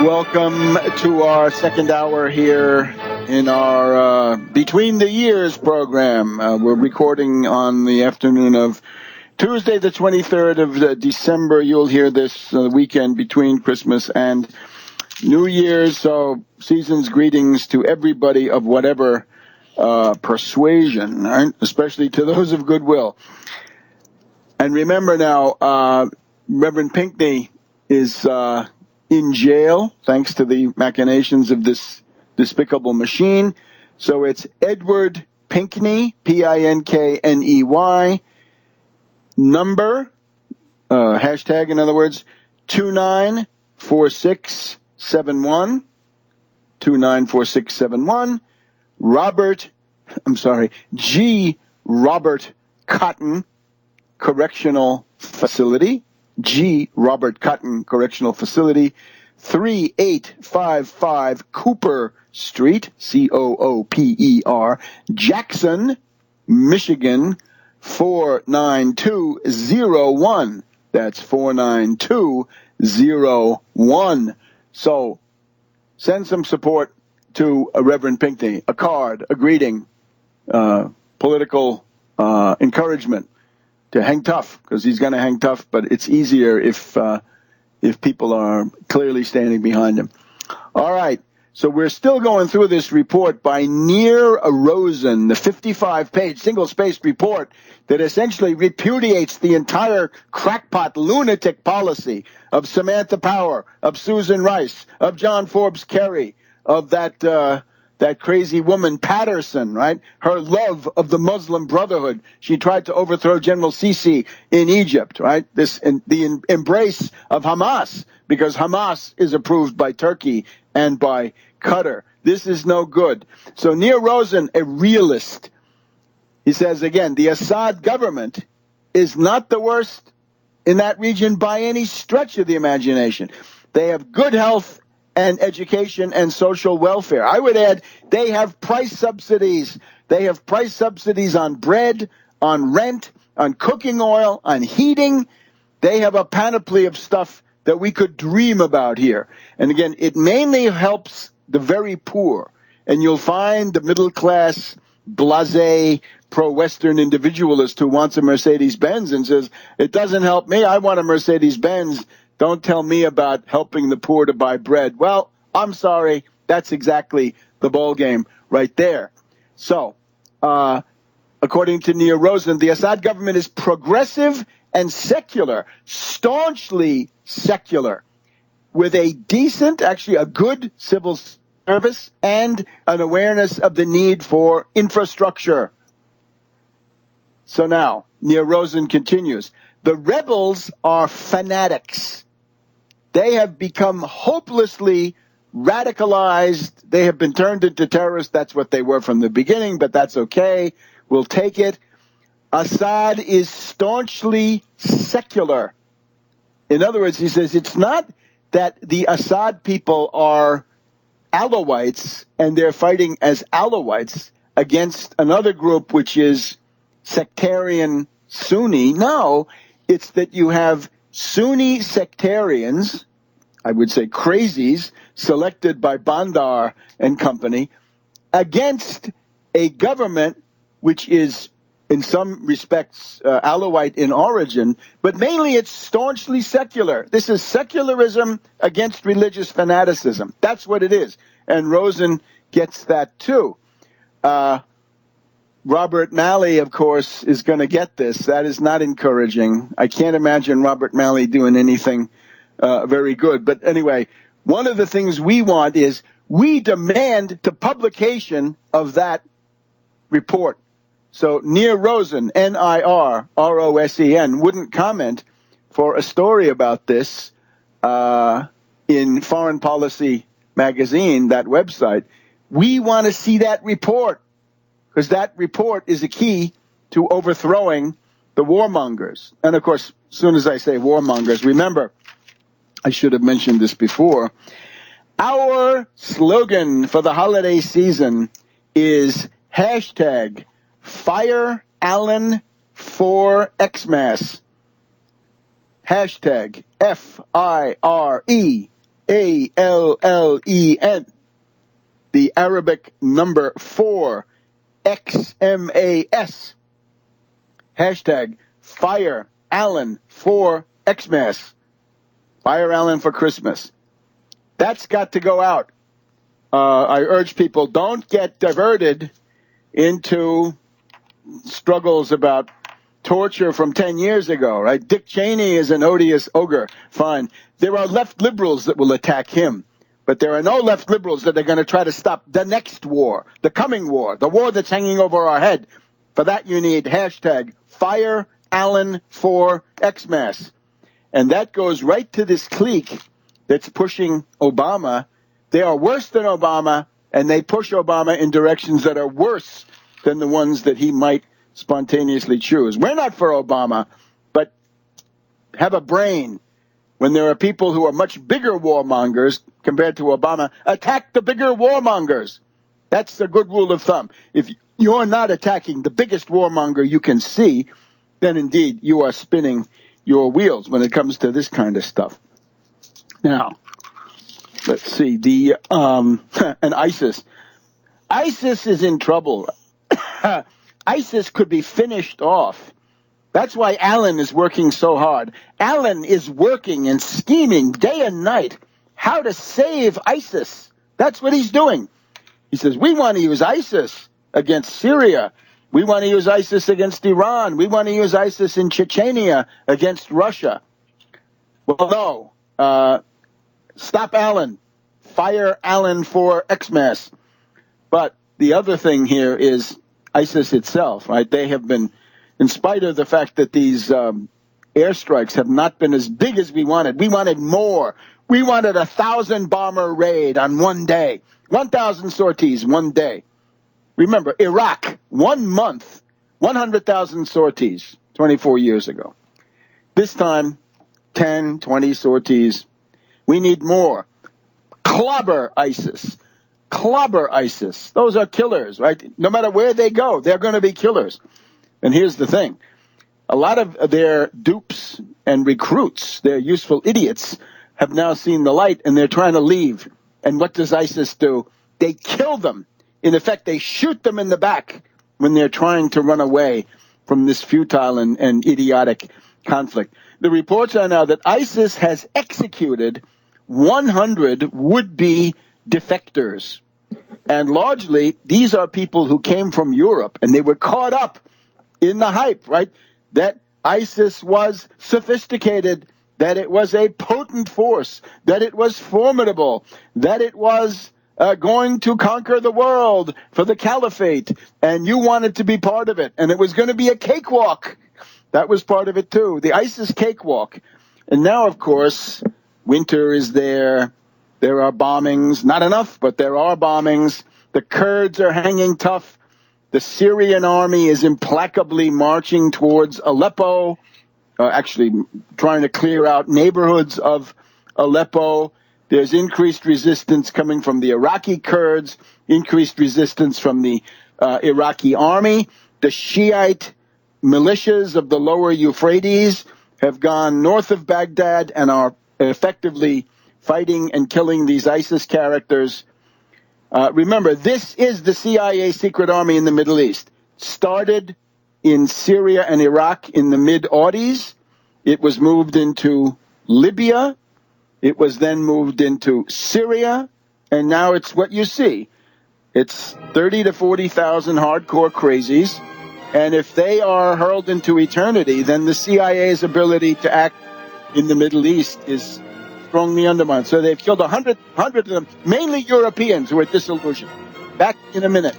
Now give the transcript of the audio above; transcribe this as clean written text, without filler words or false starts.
Welcome to our second hour here in our Between the Years program. We're recording on the afternoon of Tuesday, the 23rd of December. You'll hear this weekend between Christmas and New Year's. So season's greetings to everybody of whatever persuasion, right? Especially to those of goodwill. And remember now, Reverend Pinckney is in jail thanks to the machinations of this despicable machine. So it's Edward Pinckney, Pinkney, number, hashtag in other words, 294671, 294671, G. Robert Cotton Correctional Facility, G. Robert Cotton Correctional Facility, 3855 Cooper Street, Cooper, Jackson, Michigan, 49201. That's 49201. So send some support to Reverend Pinckney, a card, a greeting, political encouragement to hang tough, because he's going to hang tough, but it's easier if people are clearly standing behind him. All right, so we're still going through this report by Near Rosen, the 55-page single-spaced report that essentially repudiates the entire crackpot lunatic policy of Samantha Power, of Susan Rice, of John Forbes Kerry, of that crazy woman Patterson, right? Her love of the Muslim Brotherhood. She tried to overthrow General Sisi in Egypt, right? The embrace of Hamas, because Hamas is approved by Turkey and by Qatar. This is no good. So Near Rosen, a realist, he says again, the Assad government is not the worst in that region by any stretch of the imagination. They have good health and education and social welfare. I would add, they have price subsidies. They have price subsidies on bread, on rent, on cooking oil, on heating. They have a panoply of stuff that we could dream about here. And again, it mainly helps the very poor. And you'll find the middle-class, blasé, pro-Western individualist who wants a Mercedes-Benz and says, it doesn't help me, I want a Mercedes-Benz. Don't tell me about helping the poor to buy bread. Well, I'm sorry. That's exactly the ball game right there. So, according to Near Rosen, the Assad government is progressive and secular, staunchly secular, with a decent, actually a good civil service and an awareness of the need for infrastructure. So now, Near Rosen continues. The rebels are fanatics. They have become hopelessly radicalized. They have been turned into terrorists. That's what they were from the beginning, but that's okay. We'll take it. Assad is staunchly secular. In other words, he says it's not that the Assad people are Alawites and they're fighting as Alawites against another group which is sectarian Sunni. No, it's that you have Sunni sectarians, I would say crazies, selected by Bandar and company, against a government which is in some respects Alawite in origin, but mainly it's staunchly secular. This is secularism against religious fanaticism. That's what it is. And Rosen gets that too. Robert Malley, of course, is going to get this. That is not encouraging. I can't imagine Robert Malley doing anything very good. But anyway, one of the things we want is we demand the publication of that report. So Near Rosen, Nirrosen, wouldn't comment for a story about this in Foreign Policy Magazine, that website. We want to see that report, because that report is a key to overthrowing the warmongers. And, of course, as soon as I say warmongers, remember, I should have mentioned this before, our slogan for the holiday season is hashtag Fire Allen for Xmas. Hashtag FIRE ALLEN. The Arabic number 4, XMAS. Hashtag Fire Allen for Xmas. Fire Allen for Christmas. That's got to go out. I urge people, don't get diverted into struggles about torture from 10 years ago, right? Dick Cheney is an odious ogre. Fine. There are left liberals that will attack him, but there are no left liberals that are going to try to stop the next war, the coming war, the war that's hanging over our head. For that, you need hashtag Fire Allen for Xmas. And that goes right to this clique that's pushing Obama. They are worse than Obama, and they push Obama in directions that are worse than the ones that he might spontaneously choose. We're not for Obama, but have a brain. When there are people who are much bigger warmongers compared to Obama, attack the bigger warmongers. That's a good rule of thumb. If you're not attacking the biggest warmonger you can see, then indeed you are spinning your wheels when it comes to this kind of stuff. Now, let's see, and ISIS. ISIS is in trouble. ISIS could be finished off. That's why Allen is working so hard. Allen is working and scheming day and night how to save ISIS. That's what he's doing. He says, we want to use ISIS against Syria. We want to use ISIS against Iran. We want to use ISIS in Chechnya against Russia. Well, no. Stop Allen. Fire Allen for Xmas. But the other thing here is ISIS itself, right? They have been, in spite of the fact that these airstrikes have not been as big as we wanted more. We wanted 1,000 bomber raid on one day, 1,000 sorties one day. Remember, Iraq, 1 month, 100,000 sorties 24 years ago. This time, 10, 20 sorties. We need more. Clobber ISIS. Clobber ISIS. Those are killers, right? No matter where they go, they're going to be killers. And here's the thing. A lot of their dupes and recruits, their useful idiots, have now seen the light and they're trying to leave. And what does ISIS do? They kill them. In effect, they shoot them in the back when they're trying to run away from this futile and idiotic conflict. The reports are now that ISIS has executed 100 would-be defectors. And largely, these are people who came from Europe, and they were caught up in the hype, right? That ISIS was sophisticated, that it was a potent force, that it was formidable, that it was going to conquer the world for the caliphate, and you wanted to be part of it, and it was going to be a cakewalk. That was part of it too, the ISIS cakewalk. And now, of course, winter is there. There are bombings, not enough, but there are bombings. The Kurds are hanging tough. The Syrian army is implacably marching towards Aleppo, actually trying to clear out neighborhoods of Aleppo. There's increased resistance coming from the Iraqi Kurds, increased resistance from the Iraqi army. The Shiite militias of the lower Euphrates have gone north of Baghdad and are effectively fighting and killing these ISIS characters. Remember, this is the CIA secret army in the Middle East. Started in Syria and Iraq in the mid-aughties. It was moved into Libya. It was then moved into Syria. And now it's what you see. It's 30 to 40,000 hardcore crazies. And if they are hurled into eternity, then the CIA's ability to act in the Middle East is strongly undermined. So they've killed 100 of them, mainly Europeans who are disillusioned. Back in a minute.